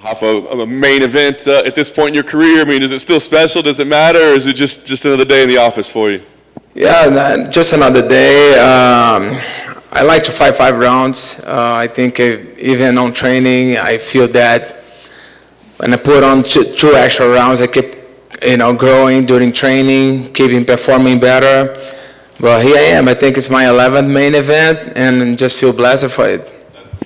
Rafa, a main event at this point in your career, I mean, is it still special? Does it matter, or is it just another day in the office for you? Yeah, just another day. I like to fight 5 rounds. I think even on training, I feel that when I put on two extra rounds, I keep, growing during training, keeping performing better. But here I am. I think it's my 11th main event, and just feel blessed for it.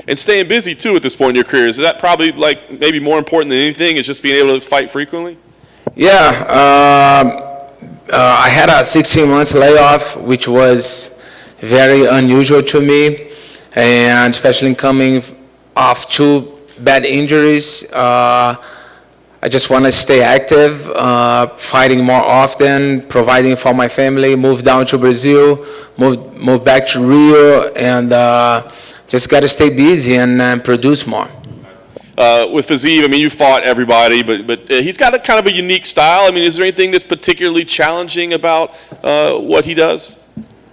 And staying busy too at this point in your career, is that probably like maybe more important than anything? Is just being able to fight frequently? Yeah, I had a 16 months layoff, which was very unusual to me, and especially coming off 2 bad injuries. I just want to stay active, fighting more often, providing for my family, move down to Brazil, move back to Rio, and just got to stay busy and produce more. With Fiziev, I mean, you fought everybody, but he's got a kind of a unique style. I mean, is there anything that's particularly challenging about what he does?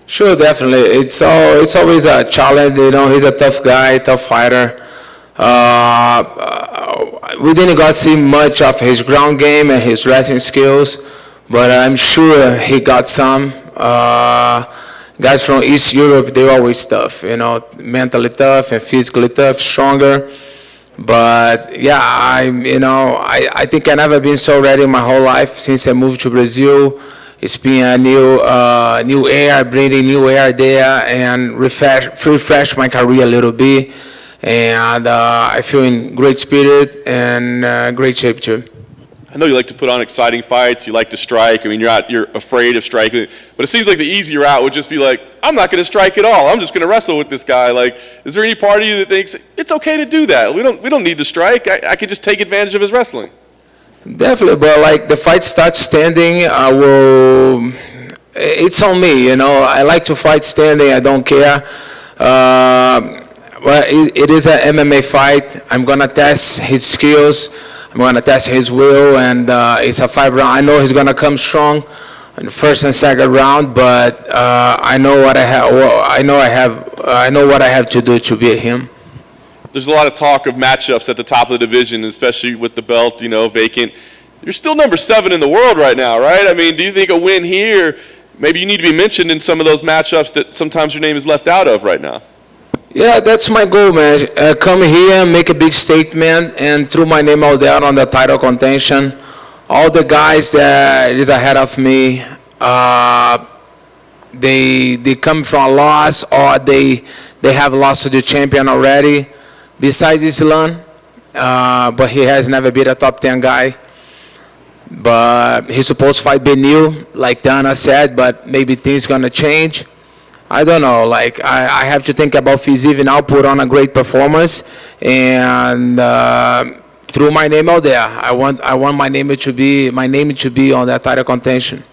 Sure, definitely. It's always a challenge. He's a tough guy, tough fighter. We didn't got to see much of his ground game and his wrestling skills, but I'm sure he got some. Guys from East Europe, they're always tough, mentally tough and physically tough, stronger. But yeah, I think I never been so ready in my whole life since I moved to Brazil. It's been a new air, breathing new air there, and refresh my career a little bit. And I feel in great spirit and great shape too. I know you like to put on exciting fights. You like to strike. I mean, you're afraid of striking, but it seems like the easier route would just be like, I'm not going to strike at all. I'm just going to wrestle with this guy. Like, is there any part of you that thinks it's okay to do that? We don't need to strike. I can just take advantage of his wrestling. Definitely, but like the fight starts standing, it's on me. I like to fight standing. I don't care. Well, it is an MMA fight. I'm gonna test his skills. I'm going to test his will, and it's a 5 round. I know he's going to come strong in the first and second round, but I know what I have. I know what I have to do to beat him. There's a lot of talk of matchups at the top of the division, especially with the belt, vacant. You're still number 7 in the world right now, right? I mean, do you think a win here, maybe you need to be mentioned in some of those matchups that sometimes your name is left out of right now? Yeah, that's my goal, man. Come here, make a big statement, and throw my name out there on the title contention. All the guys that is ahead of me, they come from a loss, or they have lost to the champion already. Besides Islam, but he has never beat a top 10 guy. But he's supposed to fight Benil, like Dana said, but maybe things gonna change. I don't know. Like I have to think about Fiziev now. Put on a great performance, and threw my name out there. I want my name to be on that title contention.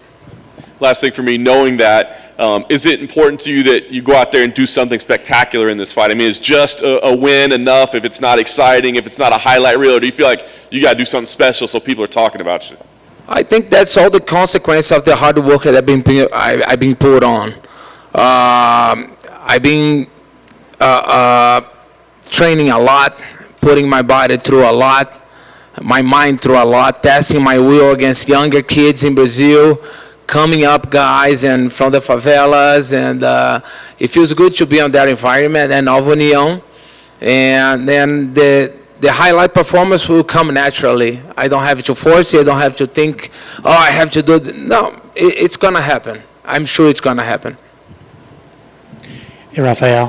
Last thing for me, knowing that, is it important to you that you go out there and do something spectacular in this fight? I mean, is just a win enough if it's not exciting, if it's not a highlight reel, or do you feel like you got to do something special so people are talking about you? I think that's all the consequence of the hard work that I've been put on. I've been training a lot, putting my body through a lot, my mind through a lot, testing my will against younger kids in Brazil, coming up guys and from the favelas, and it feels good to be on that environment and Nova União. And then the highlight performance will come naturally. I don't have to force it. I don't have to think, I have to do it. No, it's going to happen. I'm sure it's going to happen. Hey, Rafael.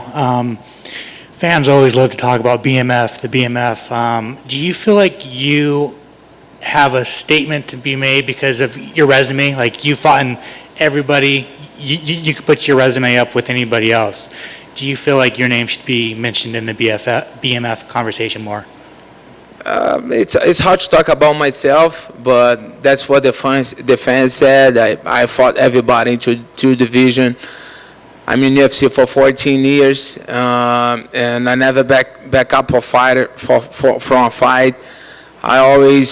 Fans always love to talk about BMF, the BMF. Do you feel like you have a statement to be made because of your resume? Like you fought in everybody, you could put your resume up with anybody else. Do you feel like your name should be mentioned in the BMF conversation more? It's hard to talk about myself, but that's what the fans said. I fought everybody in two division. I'm in UFC for 14 years, and I never back up from a fight. I always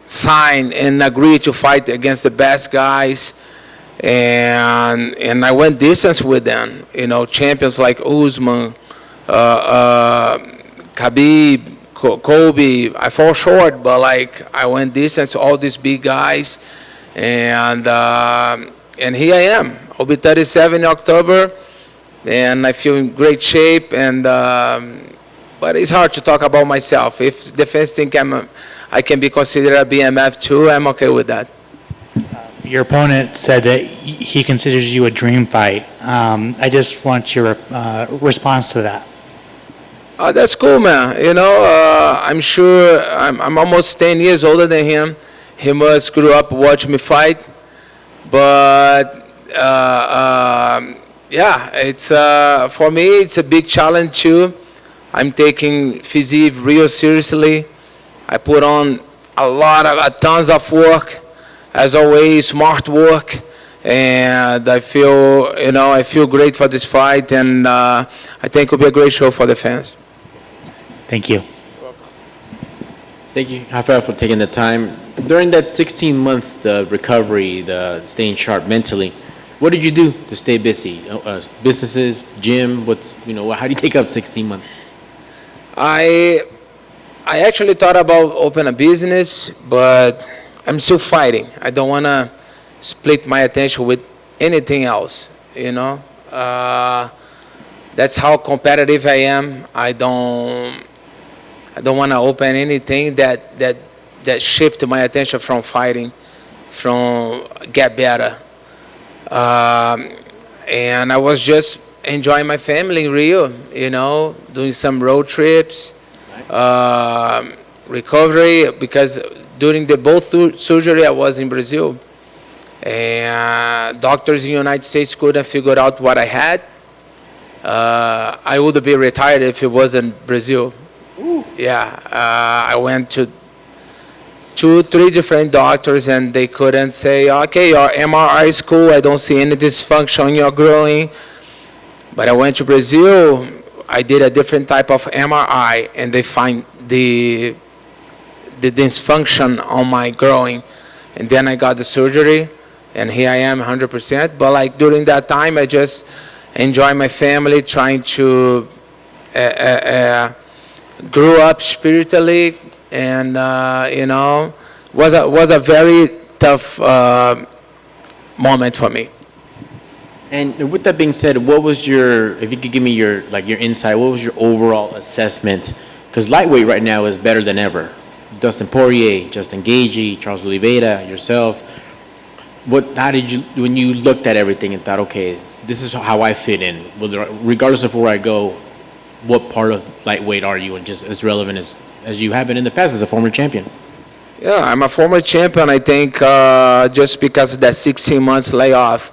sign and agree to fight against the best guys, and I went distance with them. Champions like Usman, Khabib, Kobe, I fall short, but like I went distance, all these big guys, and here I am. I'll be 37 in October, and I feel in great shape. And but it's hard to talk about myself. If the fans think I can be considered a BMF too, I'm okay with that. Your opponent said that he considers you a dream fight. I just want your response to that. That's cool, man. You know, I'm sure I'm almost 10 years older than him. He must grew up watching me fight. But yeah, it's for me, it's a big challenge too. I'm taking Fiziev real seriously. I put on tons of work, as always, smart work, and I feel great for this fight, and I think it'll be a great show for the fans. Thank you. Thank you, Rafael, for taking the time. During that 16-month recovery, the staying sharp mentally, what did you do to stay busy? Businesses, gym, how do you take up 16 months? I actually thought about opening a business, but I'm still fighting. I don't want to split my attention with anything else, you know. That's how competitive I am. I don't want to open anything that shift my attention from fighting, from get better. And I was just enjoying my family in Rio, you know, doing some road trips, recovery, because during the both surgery I was in Brazil. And doctors in the United States couldn't figure out what I had. I would be retired if it wasn't Brazil. Ooh. Yeah, I went to 2-3 different doctors, and they couldn't say, okay, your MRI is cool, I don't see any dysfunction in your groin. But I went to Brazil, I did a different type of MRI, and they find the dysfunction on my groin. And then I got the surgery, and here I am 100%. But like during that time, I just enjoy my family, trying to grow up spiritually, and was a very tough moment for me. And with that being said, what was if you could give me your insight, what was your overall assessment? Because lightweight right now is better than ever. Dustin Poirier, Justin Gaethje, Charles Oliveira, yourself. How did you, when you looked at everything and thought, okay, this is how I fit in, regardless of where I go, what part of lightweight are you, and just as relevant as you have been in the past as a former champion? Yeah, I'm a former champion. I think just because of that 16 months layoff,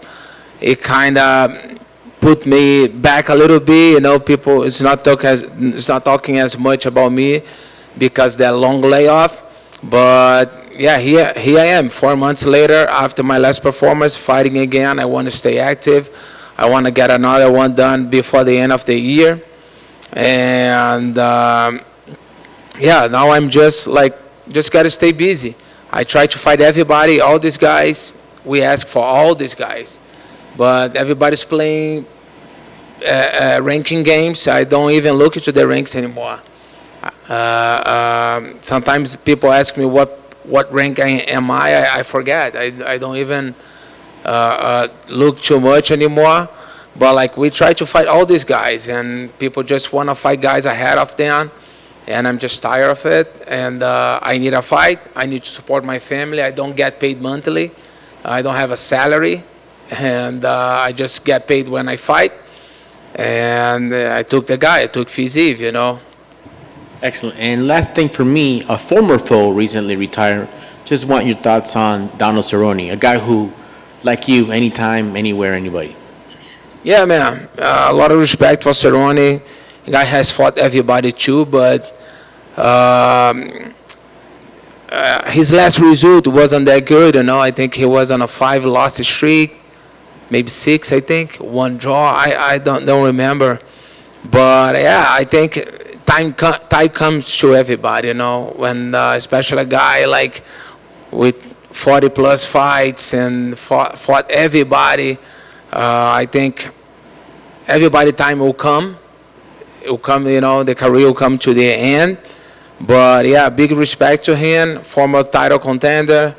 it kind of put me back a little bit. You know, people it's not talking as much about me because that long layoff. But yeah, here I am 4 months later after my last performance, fighting again. I want to stay active. I want to get another one done before the end of the year. And yeah, now I'm just got to stay busy. I try to fight everybody, all these guys. We ask for all these guys. But everybody's playing ranking games. I don't even look into the ranks anymore. Sometimes people ask me what rank am I. I forget. I don't even look too much anymore. But like we try to fight all these guys, and people just want to fight guys ahead of them. And I'm just tired of it. And I need a fight. I need to support my family. I don't get paid monthly. I don't have a salary. And I just get paid when I fight. And I took the guy. I took Fiziev, you know. Excellent. And last thing for me, a former foe recently retired. Just want your thoughts on Donald Cerrone, a guy who, like you, anytime, anywhere, anybody. Yeah, man. A lot of respect for Cerrone. The guy has fought everybody too, but his last result wasn't that good, you know. I think he was on a 5-loss streak. Maybe 6, I think. 1 draw. I don't remember. But yeah, I think time comes to everybody, you know. When especially a guy like with 40+ fights and fought everybody, I think everybody time will come. It will come, you know. The career will come to the end. But yeah, big respect to him, former title contender.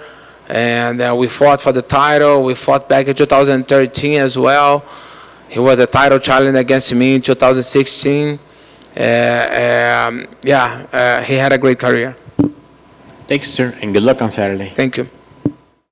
And we fought for the title. We fought back in 2013 as well. He was a title challenge against me in 2016. He had a great career. Thank you, sir, and good luck on Saturday. Thank you.